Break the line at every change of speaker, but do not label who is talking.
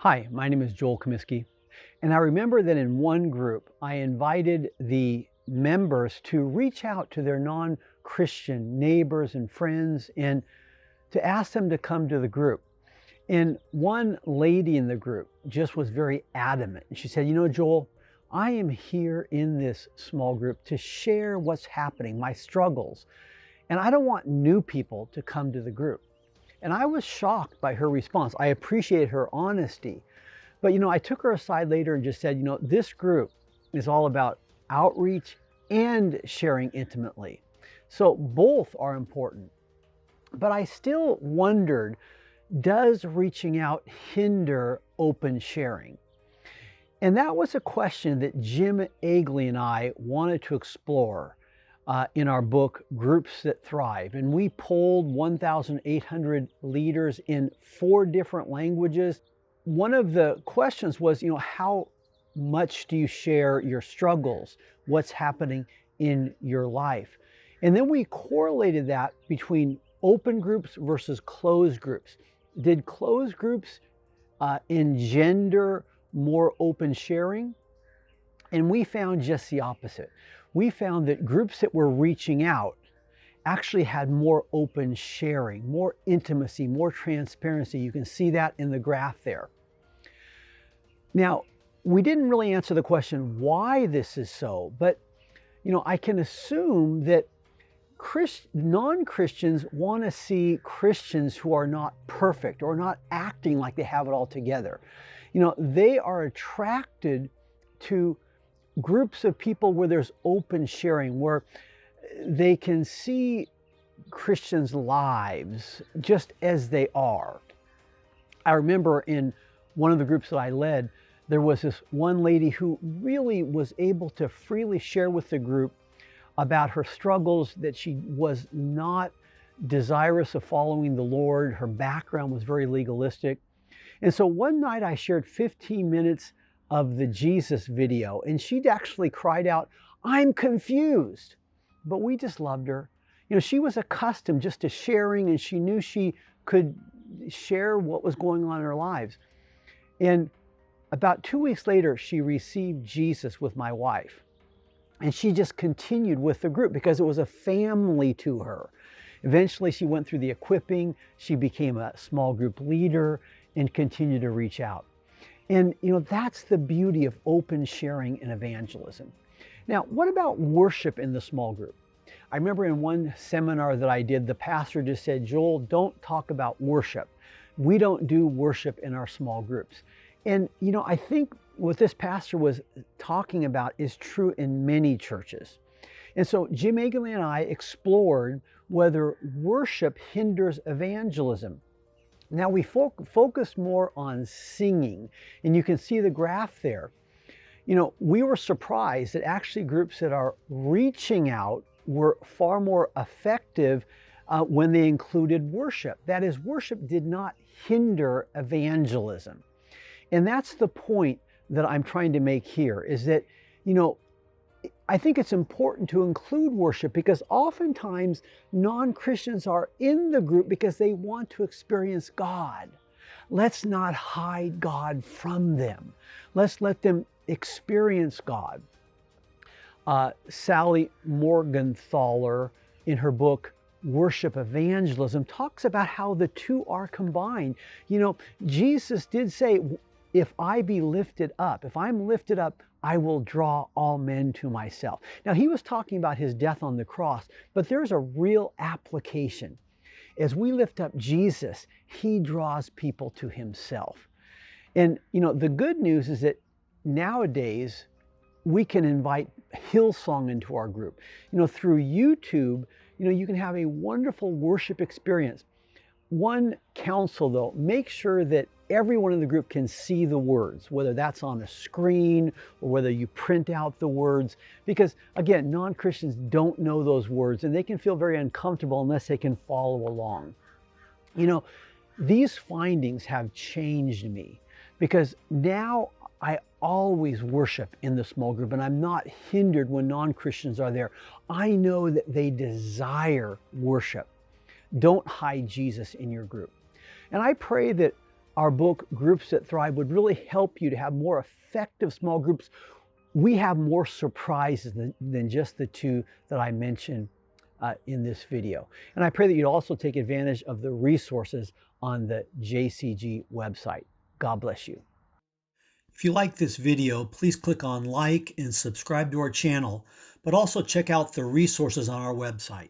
Hi, my name is Joel Comiskey, and I remember that in one group, I invited the members to reach out to their non-Christian neighbors and friends and to ask them to come to the group. And one lady in the group just was very adamant. She said, Joel, I am here in this small group to share what's happening, my struggles, and I don't want new people to come to the group. And I was shocked by her response. I appreciate her honesty. But I took her aside later and just said, this group is all about outreach and sharing intimately. So both are important. But I still wondered, does reaching out hinder open sharing? And that was a question that Jim Agley and I wanted to explore in our book, Groups That Thrive. And we polled 1,800 leaders in 4 different languages. One of the questions was, how much do you share your struggles? What's happening in your life? And then we correlated that between open groups versus closed groups. Did closed groups engender more open sharing? And we found just the opposite. We found that groups that were reaching out actually had more open sharing, more intimacy, more transparency. You can see that in the graph there. Now, we didn't really answer the question why this is so, but I can assume that non-Christians want to see Christians who are not perfect or not acting like they have it all together. They are attracted to groups of people where there's open sharing, where they can see Christians' lives just as they are. I remember in one of the groups that I led, there was this one lady who really was able to freely share with the group about her struggles, that she was not desirous of following the Lord. Her background was very legalistic. And so one night I shared 15 minutes of the Jesus video, and she'd actually cried out, "I'm confused." But we just loved her. She was accustomed just to sharing, and she knew she could share what was going on in her lives. And about 2 weeks later, she received Jesus with my wife. And she just continued with the group because it was a family to her. Eventually, she went through the equipping. She became a small group leader and continued to reach out. And that's the beauty of open sharing and evangelism. Now, what about worship in the small group? I remember in one seminar that I did, the pastor just said, "Joel, don't talk about worship. We don't do worship in our small groups." And I think what this pastor was talking about is true in many churches. And so Jim Agley and I explored whether worship hinders evangelism. Now we focused more on singing, and you can see the graph there. We were surprised that actually groups that are reaching out were far more effective when they included worship. That is, worship did not hinder evangelism. And that's the point that I'm trying to make here, is that, I think it's important to include worship because oftentimes non-Christians are in the group because they want to experience God. Let's not hide God from them. Let's let them experience God. Sally Morgenthaler, in her book, Worship Evangelism, talks about how the two are combined. Jesus did say, "If I be lifted up, if I'm lifted up, I will draw all men to myself." Now, he was talking about his death on the cross, but there's a real application. As we lift up Jesus, he draws people to himself. And, the good news is that nowadays we can invite Hillsong into our group. Through YouTube, you can have a wonderful worship experience. One counsel, though, make sure that everyone in the group can see the words, whether that's on a screen or whether you print out the words, because again, non-Christians don't know those words and they can feel very uncomfortable unless they can follow along. These findings have changed me because now I always worship in the small group and I'm not hindered when non-Christians are there. I know that they desire worship. Don't hide Jesus in your group. And I pray that our book, Groups That Thrive, would really help you to have more effective small groups. We have more surprises than just the two that I mentioned in this video. And I pray that you'd also take advantage of the resources on the JCG website. God bless you. If you like this video, please click on like and subscribe to our channel, but also check out the resources on our website.